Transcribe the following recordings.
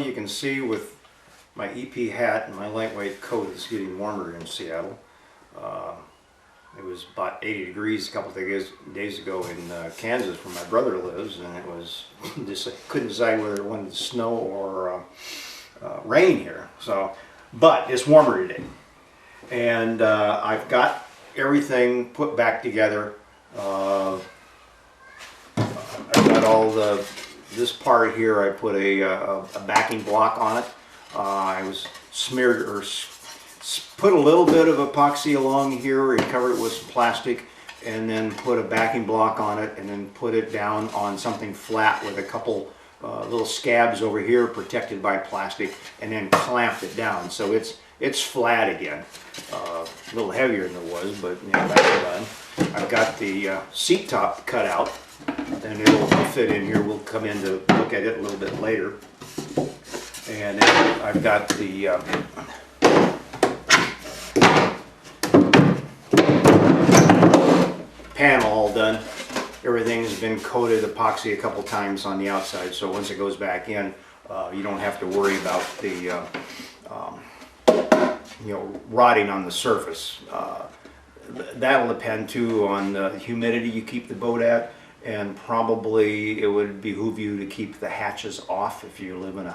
you can see with my EP hat and my lightweight coat, it's getting warmer in Seattle. It was about 80 degrees a couple of days ago in Kansas, where my brother lives, and it was just couldn't decide whether it wanted to snow or rain here. So, but it's warmer today, and I've got everything put back together. I've got all this part here. I put a backing block on it. I was smeared or put a little bit of epoxy along here and covered it with some plastic, and then put a backing block on it, and then put it down on something flat with a couple little scabs over here protected by plastic, and then clamped it down so it's flat again. A little heavier than it was, but you know, that's done. I've got the seat top cut out, and it'll fit in here. We'll come in to look at it a little bit later. And then I've got the panel all done. Everything's been coated epoxy a couple times on the outside, so once it goes back in, you don't have to worry about the rotting on the surface. That'll depend too on the humidity you keep the boat at, and probably it would behoove you to keep the hatches off if you live in a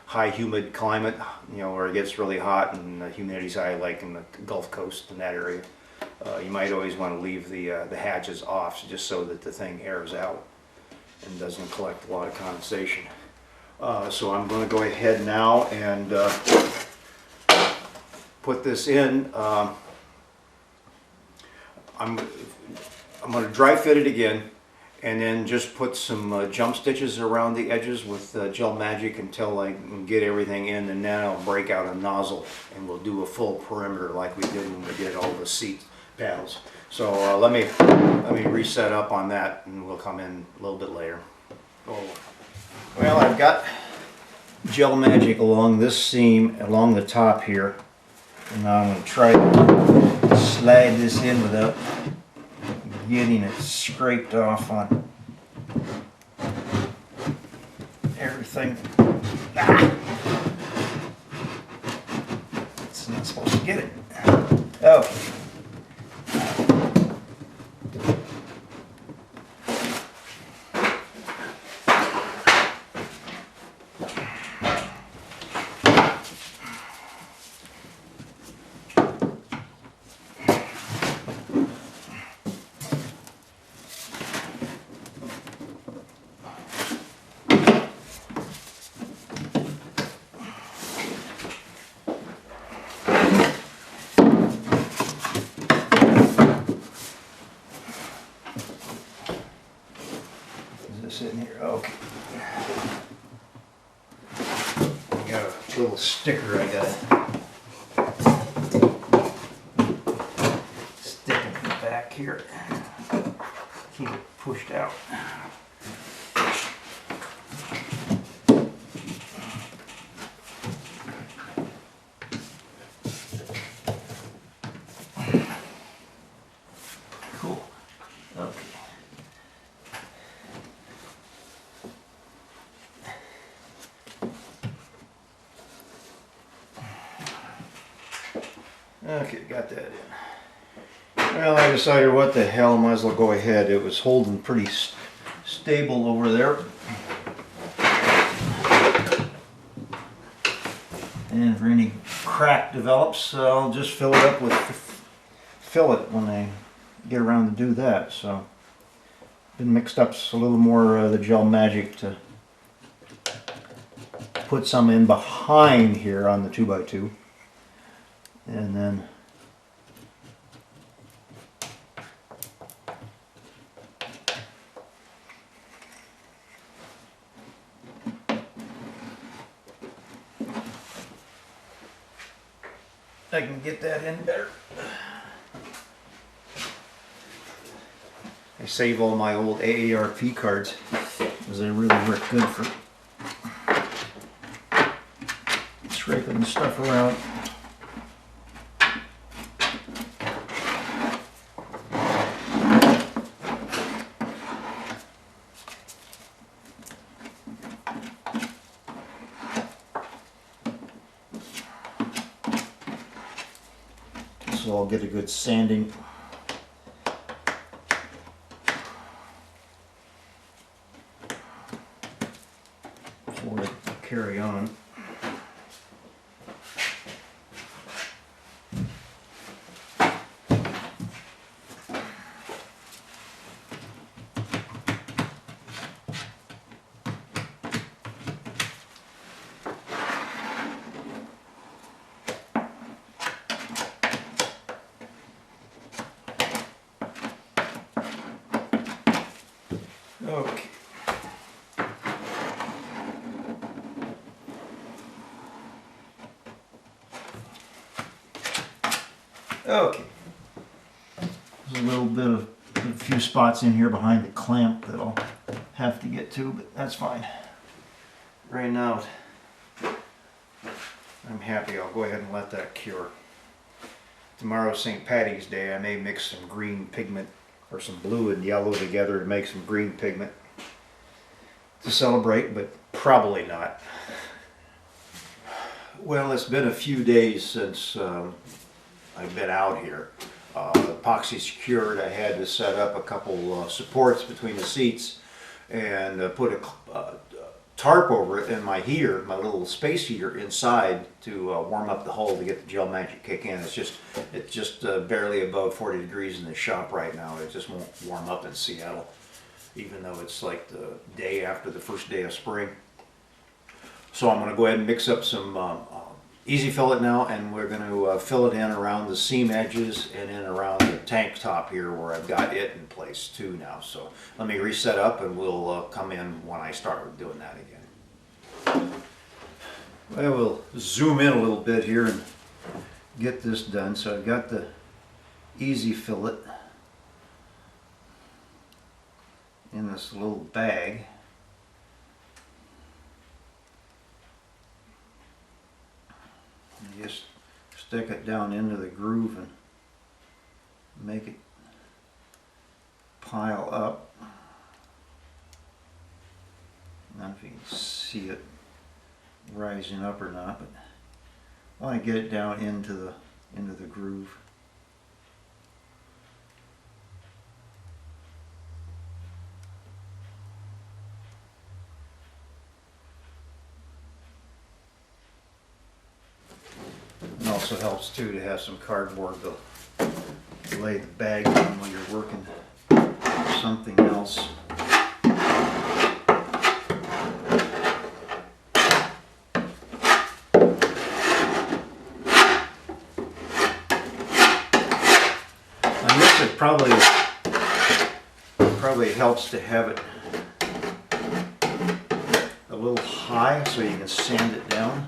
high humid climate, you know, where it gets really hot and the humidity's high, like in the Gulf Coast in that area. You might always want to leave the hatches off just so that the thing airs out and doesn't collect a lot of condensation. So I'm going to go ahead now and put this in. I'm going to dry fit it again, and then just put some jump stitches around the edges with Gel Magic until I can get everything in, and then I'll break out a nozzle and we'll do a full perimeter like we did when we did all the seat panels. So let me reset up on that, and we'll come in a little bit later. Oh. Well, I've got Gel Magic along this seam, along the top here, and now I'm going to try to slide this in without getting it scraped off on everything. It's not supposed to get it. Okay. In here, okay. I got a little sticker I got stick in the back here. Keep it pushed out. Cool. Okay. Okay, got that in. Well, I decided what the hell, might as well go ahead. It was holding pretty stable over there. And if any crack develops, I'll just fill it up with fillet when I get around to do that. So, been mixed up a little more of the Gel Magic to put some in behind here on the 2x2. And then I can get that in better. I save all my old AARP cards because they really work good for scraping the stuff around. so I'll get a good sanding. Before I carry on. Okay. Okay. There's a little bit of a few spots in here behind the clamp that I'll have to get to, but that's fine. Right now, I'm happy. I'll go ahead and let that cure. Tomorrow's St. Patty's Day. I may mix some green pigment or some blue and yellow together to make some green pigment to celebrate, but probably not. Well, it's been a few days since I've been out here. The epoxy's cured. I had to set up a couple supports between the seats and put a tarp over it and my heater, my little space heater inside to warm up the hull to get the gel magic kick in. It's just barely above 40 degrees in the shop right now. It just won't warm up in Seattle, even though it's like the day after the first day of spring. So I'm going to go ahead and mix up some easy fillet now, and we're going to fill it in around the seam edges and in around the tank top here where I've got it in place too now. So let me reset up and we'll come in when I start doing that again. Well, we'll zoom in a little bit here and get this done. So I've got the easy fillet in this little bag. And just stick it down into the groove and make it pile up. I don't know if you can see it rising up or not, but I want to get it down into the groove. It also helps too to have some cardboard to lay the bag on while you're working something else. Probably helps to have it a little high so you can sand it down.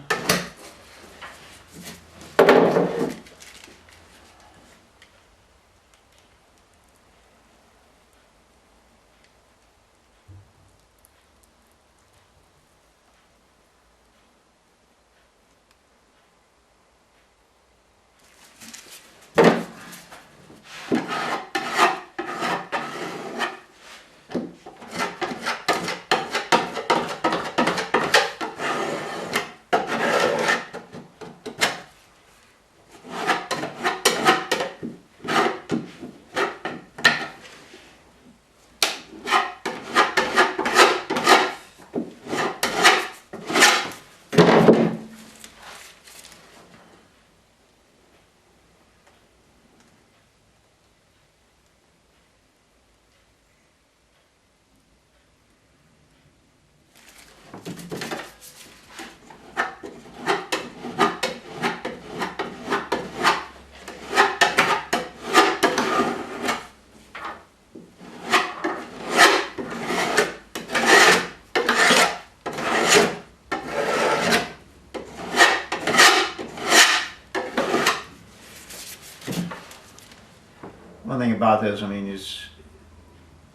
One thing about this, I mean, is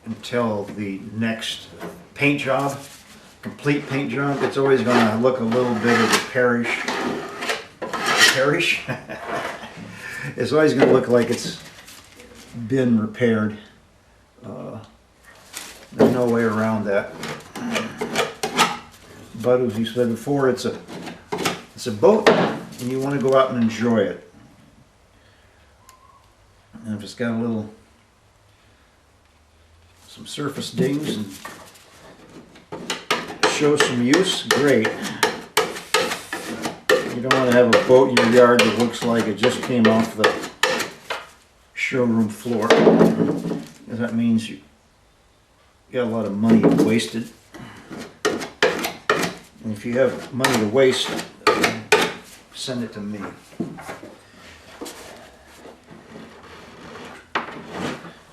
until the next paint job, complete paint job, it's always going to look a little bit of the parish. It's always going to look like it's been repaired. There's no way around that. But as you said before, it's a boat, and you want to go out and enjoy it. And if it's got some surface dings and shows some use, great. You don't want to have a boat in your yard that looks like it just came off the showroom floor, because that means you got a lot of money wasted. And if you have money to waste, send it to me.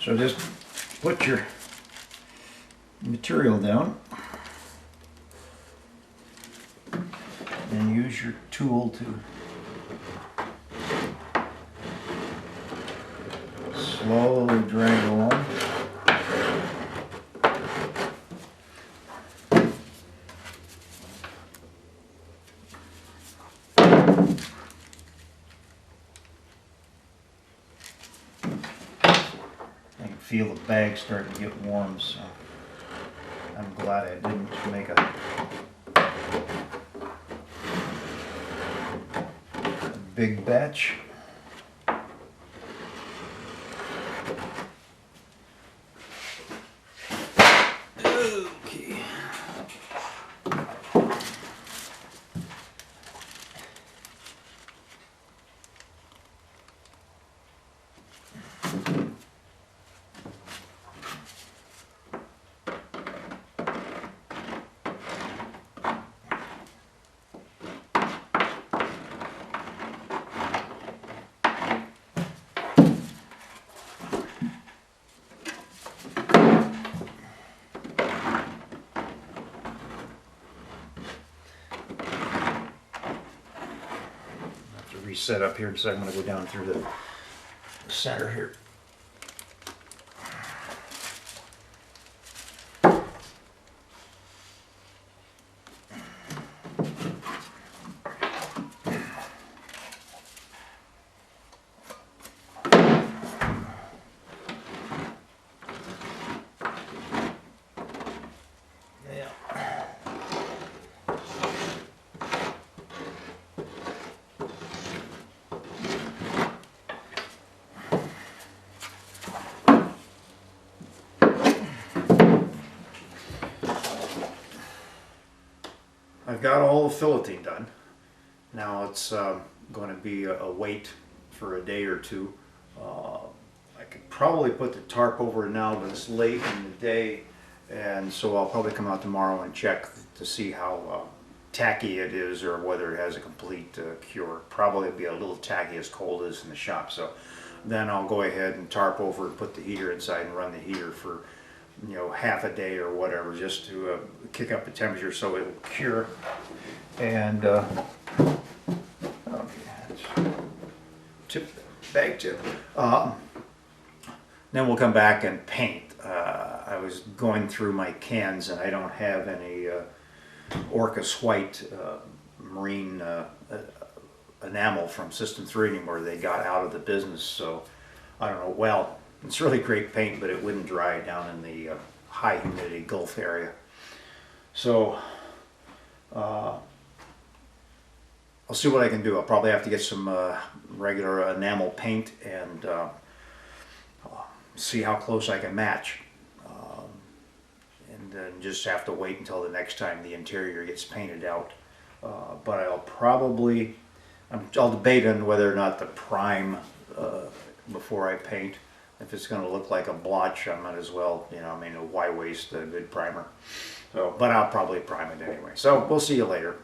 So just put your material down and use your tool to slowly drag along. I can feel the bag starting to get warm, so I'm glad I didn't make a big batch. Okay. Reset up here, so I'm going to go down through the center here. I've got all the filleting done. Now it's going to be a wait for a day or two. I could probably put the tarp over it now, but it's late in the day, and so I'll probably come out tomorrow and check to see how tacky it is, or whether it has a complete cure. Probably be a little tacky, as cold as in the shop. So then I'll go ahead and tarp over and put the heater inside and run the heater for, you know, half a day or whatever, just to kick up the temperature so it will cure. And bag tip. Then we'll come back and paint. I was going through my cans, and I don't have any Orcus White marine enamel from System 3 anymore. They got out of the business, so I don't know. Well, it's really great paint, but it wouldn't dry down in the high humidity Gulf area. So I'll see what I can do. I'll probably have to get some regular enamel paint and see how close I can match. And then just have to wait until the next time the interior gets painted out. But I'll debate on whether or not to prime before I paint. If it's going to look like a blotch, I might as well, why waste a good primer? So, but I'll probably prime it anyway. So we'll see you later.